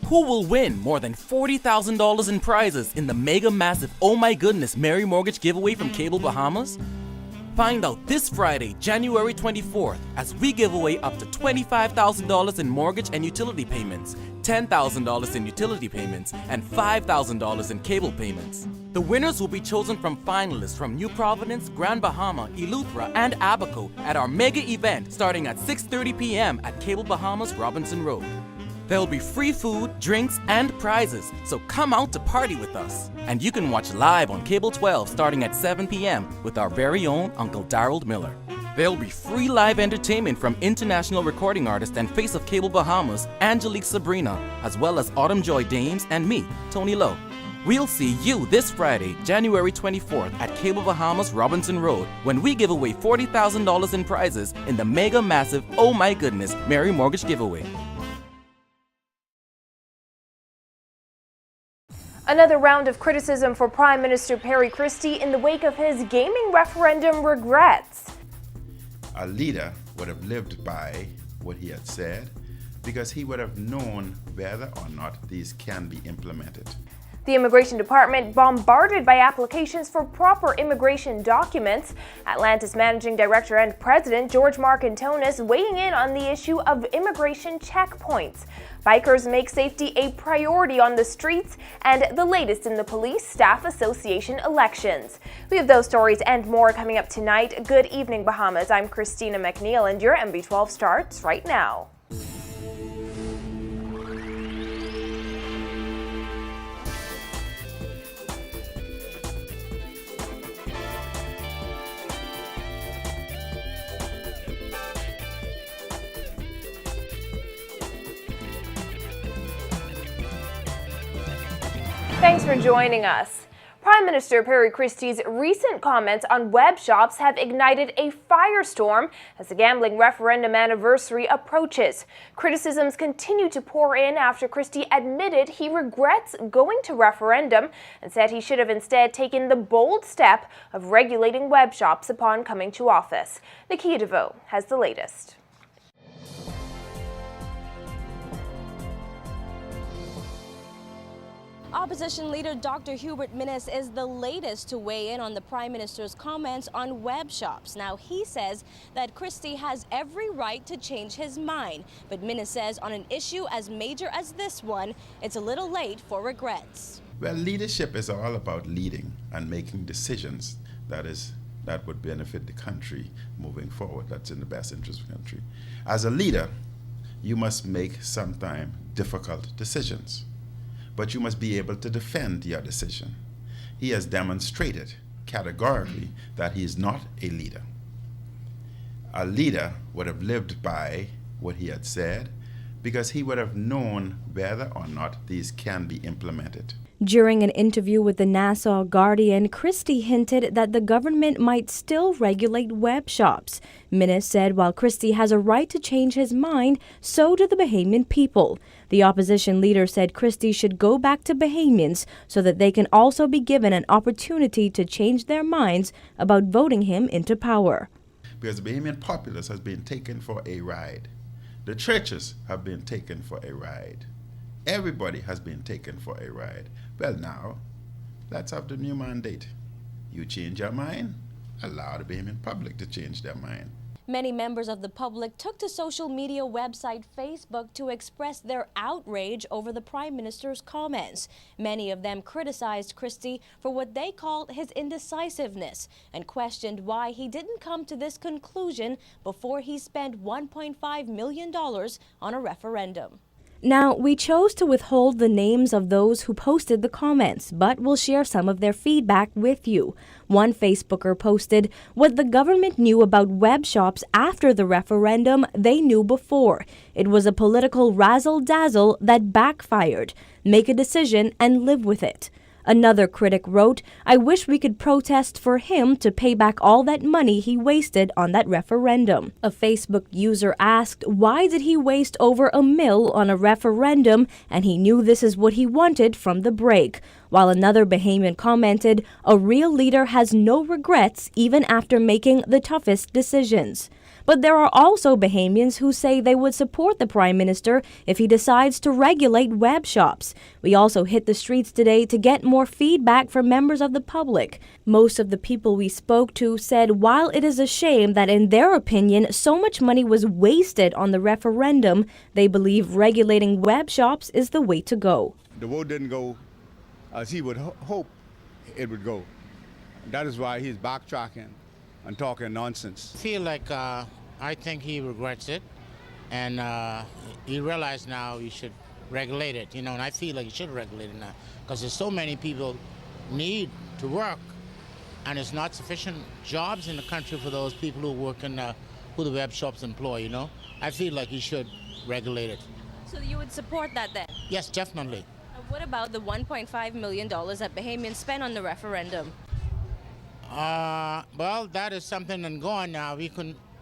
Who will win more than $40,000 in prizes in the mega massive Oh My Goodness Mary Mortgage giveaway from Cable Bahamas? Find out this Friday, January 24th, as we give away up to $25,000 in mortgage and utility payments, $10,000 in utility payments, and $5,000 in cable payments. The winners will be chosen from finalists from New Providence, Grand Bahama, ELEUTHERA, and Abaco at our mega event starting at 6:30 p.m. at Cable Bahamas Robinson Road. There'll be free food, drinks, and prizes, so come out to party with us. And you can watch live on Cable 12 starting at 7 p.m. with our very own Uncle Darrell Miller. There'll be free live entertainment from international recording artist and face of Cable Bahamas, Angelique Sabrina, as well as Autumn Joy Dames and me, Tony Lowe. We'll see you this Friday, January 24th at Cable Bahamas Robinson Road when we give away $40,000 in prizes in the mega massive Oh My Goodness Mary Mortgage giveaway. Another round of criticism for Prime Minister Perry Christie in the wake of his gaming referendum regrets. A leader would have lived by what he had said because he would have known whether or not these can be implemented. The Immigration Department bombarded by applications for proper immigration documents. Atlantis Managing Director and President George Marcantonis weighing in on the issue of immigration checkpoints. Bikers make safety a priority on the streets, and the latest in the Police Staff Association elections. We have those stories and more coming up tonight. Good evening, Bahamas. I'm Christina McNeil, and your MB12 starts right now. Thanks for joining us. Prime Minister Perry Christie's recent comments on web shops have ignited a firestorm as the gambling referendum anniversary approaches. Criticisms continue to pour in after Christie admitted he regrets going to referendum and said he should have instead taken the bold step of regulating web shops upon coming to office. Nakia DeVoe has the latest. Opposition leader Dr. Hubert Minnis is the latest to weigh in on the Prime Minister's comments on web shops. Now, he says that Christie has every right to change his mind, but Minnis says on an issue as major as this one, it's a little late for regrets. Well, leadership is all about leading and making decisions that would benefit the country moving forward. That's in the best interest of the country. As a leader, you must make sometimes difficult decisions, but you must be able to defend your decision. He has demonstrated categorically that he is not a leader. A leader would have lived by what he had said because he would have known whether or not these can be implemented. During an interview with the Nassau Guardian, Christie hinted that the government might still regulate web shops. Minnis said while Christie has a right to change his mind, so do the Bahamian people. The opposition leader said Christie should go back to Bahamians so that they can also be given an opportunity to change their minds about voting him into power. Because the Bahamian populace has been taken for a ride. The churches have been taken for a ride. Everybody has been taken for a ride. Well, now, let's have the new mandate. You change your mind, allow the Bahamian public to change their mind. Many members of the public took to social media website Facebook to express their outrage over the Prime Minister's comments. Many of them criticized Christie for what they called his indecisiveness and questioned why he didn't come to this conclusion before he spent $1.5 million on a referendum. Now, we chose to withhold the names of those who posted the comments, but we'll share some of their feedback with you. One Facebooker posted, "What the government knew about web shops after the referendum, they knew before. It was a political razzle-dazzle that backfired. Make a decision and live with it." Another critic wrote, "I wish we could protest for him to pay back all that money he wasted on that referendum." A Facebook user asked, why did he waste over $1 million on a referendum and he knew this is what he wanted from the break? While another Bahamian commented, "A real leader has no regrets even after making the toughest decisions." But there are also Bahamians who say they would support the Prime Minister if he decides to regulate web shops. We also hit the streets today to get more feedback from members of the public. Most of the people we spoke to said while it is a shame that in their opinion so much money was wasted on the referendum, they believe regulating web shops is the way to go. The vote didn't go as he would hope it would go. That is why he's backtracking and talking nonsense. I feel like I think he regrets it, and he realized now he should regulate it, and I feel like he should regulate it now because there's so many people need to work, and there's not sufficient jobs in the country for those people who work in who the web shops employ, I feel like he should regulate it. So you would support that then? Yes, definitely. What about the $1.5 million that Bahamians spent on the referendum? Well, that is something ongoing now.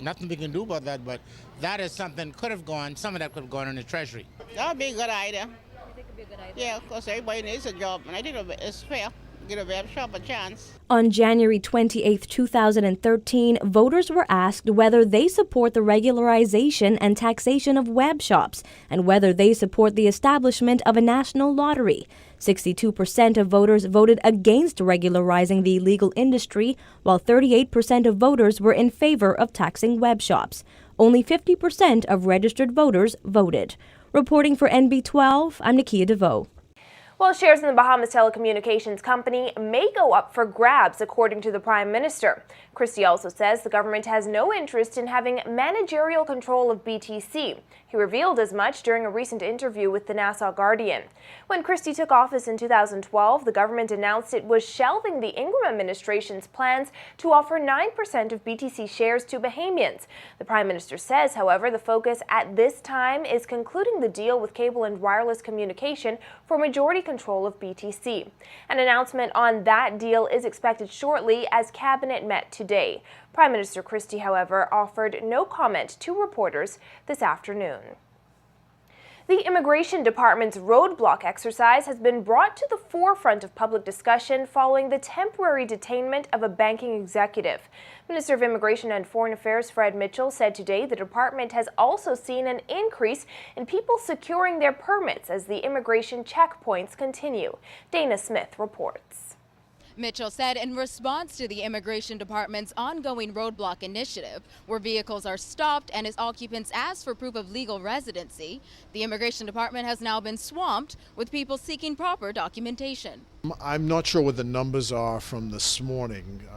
Nothing we can do about that, but that is something could have gone, some of that could have gone in the Treasury. That would be a good idea. You think it would be a good idea? Yeah, of course, everybody needs a job, and I think it's fair. Give a web shop a chance. On January 28, 2013, voters were asked whether they support the regularization and taxation of web shops and whether they support the establishment of a national lottery. 62% of voters voted against regularizing the illegal industry, while 38% of voters were in favor of taxing web shops. Only 50% of registered voters voted. Reporting for NB12, I'm Nakia DeVoe. Well, shares in the Bahamas Telecommunications Company may go up for grabs, according to the Prime Minister. Christie also says the government has no interest in having managerial control of BTC. He revealed as much during a recent interview with the Nassau Guardian. When Christie took office in 2012, the government announced it was shelving the Ingram administration's plans to offer 9% of BTC shares to Bahamians. The Prime Minister says, however, the focus at this time is concluding the deal with Cable and Wireless Communication for majority control of BTC. An announcement on that deal is expected shortly as Cabinet met today. Prime Minister Christie, however, offered no comment to reporters this afternoon. The Immigration Department's roadblock exercise has been brought to the forefront of public discussion following the temporary detainment of a banking executive. Minister of Immigration and Foreign Affairs Fred Mitchell said today the department has also seen an increase in people securing their permits as the immigration checkpoints continue. Dana Smith reports. Mitchell said in response to the Immigration Department's ongoing roadblock initiative, where vehicles are stopped and its occupants ask for proof of legal residency, the Immigration Department has now been swamped with people seeking proper documentation. I'm not sure what the numbers are from this morning,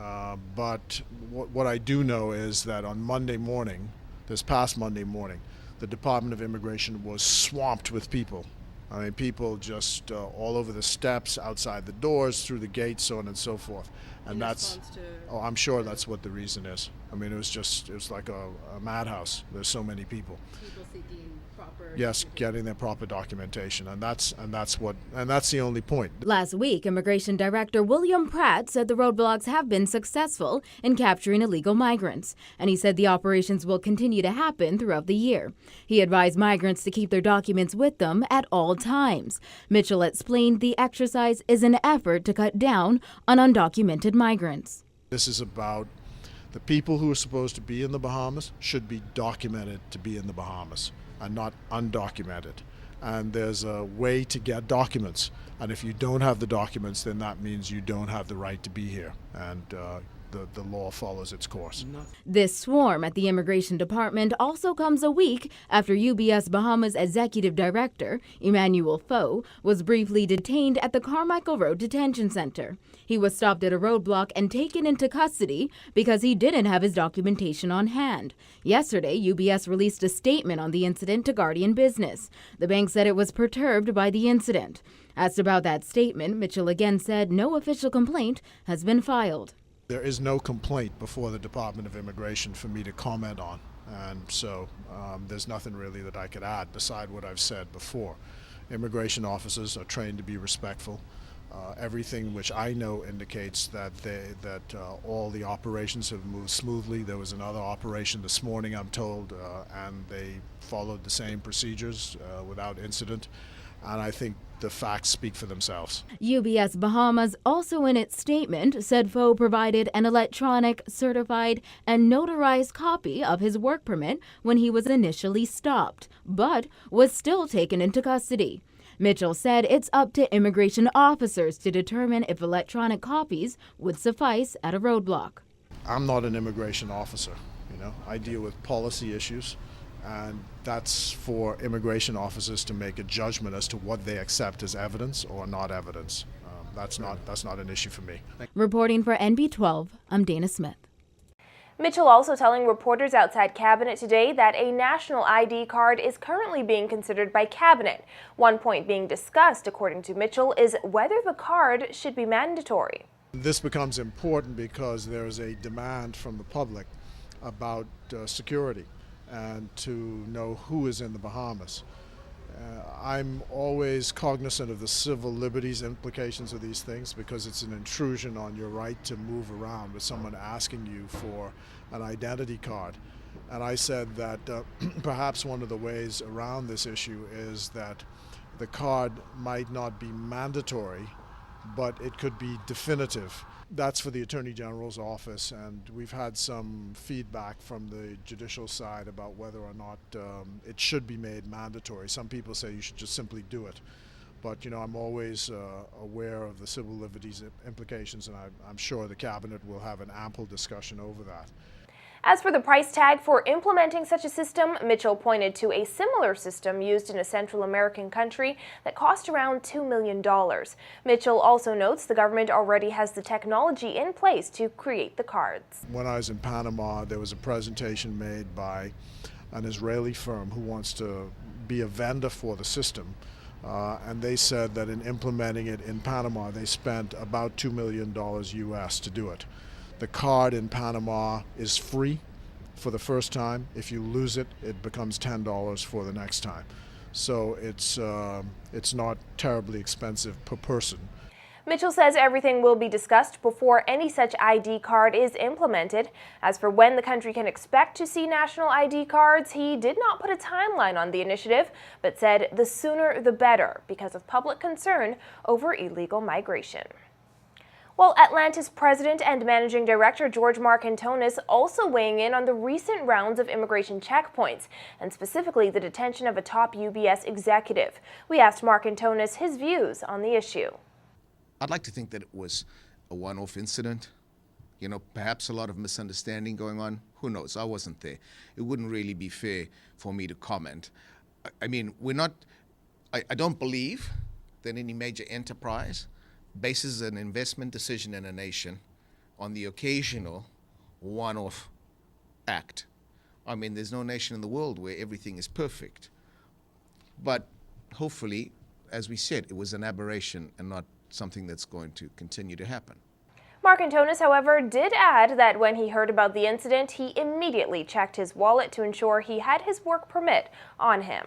but what I do know is that on Monday morning, this past Monday morning, the Department of Immigration was swamped with people. I mean, people just all over the steps, outside the doors, through the gates, so on and so forth. And that's, I'm sure that's what the reason is. I mean, it was like a madhouse. There's so many people. People seeking proper Yes, getting their proper documentation, and that's the only point. Last week, Immigration Director William Pratt said the roadblocks have been successful in capturing illegal migrants, and he said the operations will continue to happen throughout the year. He advised migrants to keep their documents with them at all times. Mitchell explained the exercise is an effort to cut down on undocumented migrants. This is about the people who are supposed to be in the Bahamas should be documented to be in the Bahamas and not undocumented. And there's a way to get documents. And if you don't have the documents, then that means you don't have the right to be here. And the law follows its course. This swarm at the Immigration Department also comes a week after UBS Bahamas Executive Director, Emmanuel Foe, was briefly detained at the Carmichael Road Detention Center. He was stopped at a roadblock and taken into custody because he didn't have his documentation on hand. Yesterday, UBS released a statement on the incident to Guardian Business. The bank said it was perturbed by the incident. Asked about that statement, Mitchell again said no official complaint has been filed. There is no complaint before the Department of Immigration for me to comment on, and so there's nothing really that I could add beside what I've said before. Immigration officers are trained to be respectful. Everything which I know indicates that all the operations have moved smoothly. There was another operation this morning, I'm told, and they followed the same procedures without incident. and I think the facts speak for themselves. UBS Bahamas also in its statement said Foe provided an electronic, certified, and notarized copy of his work permit when he was initially stopped, but was still taken into custody. Mitchell said it's up to immigration officers to determine if electronic copies would suffice at a roadblock. I'm not an immigration officer, I deal with policy issues, and that's for immigration officers to make a judgment as to what they accept as evidence or not evidence. That's not an issue for me. Reporting for NB12, I'm Dana Smith. Mitchell also telling reporters outside Cabinet today that a national ID card is currently being considered by Cabinet. One point being discussed, according to Mitchell, is whether the card should be mandatory. This becomes important because there's a demand from the public about security and to know who is in the Bahamas. I'm always cognizant of the civil liberties implications of these things because it's an intrusion on your right to move around with someone asking you for an identity card. And I said that perhaps one of the ways around this issue is that the card might not be mandatory, but it could be definitive. That's for the Attorney General's office, and we've had some feedback from the judicial side about whether or not it should be made mandatory. Some people say you should just simply do it. But, I'm always aware of the civil liberties implications, and I'm sure the Cabinet will have an ample discussion over that. As for the price tag for implementing such a system, Mitchell pointed to a similar system used in a Central American country that cost around $2 million. Mitchell also notes the government already has the technology in place to create the cards. When I was in Panama, there was a presentation made by an Israeli firm who wants to be a vendor for the system. And they said that in implementing it in Panama, they spent about $2 million US to do it. The card in Panama is free for the first time. If you lose it, it becomes $10 for the next time. So it's not terribly expensive per person. Mitchell says everything will be discussed before any such ID card is implemented. As for when the country can expect to see national ID cards, he did not put a timeline on the initiative, but said the sooner the better because of public concern over illegal migration. Well, Atlantis President and Managing Director George Marcantonis also weighing in on the recent rounds of immigration checkpoints, and specifically the detention of a top UBS executive. We asked Marcantonis his views on the issue. I'd like to think that it was a one-off incident. Perhaps a lot of misunderstanding going on. Who knows? I wasn't there. It wouldn't really be fair for me to comment. I don't believe that any major enterprise bases an investment decision in a nation on the occasional one-off act. There's no nation in the world where everything is perfect. But hopefully, as we said, it was an aberration and not something that's going to continue to happen. Marcantonis, however, did add that when he heard about the incident, he immediately checked his wallet to ensure he had his work permit on him.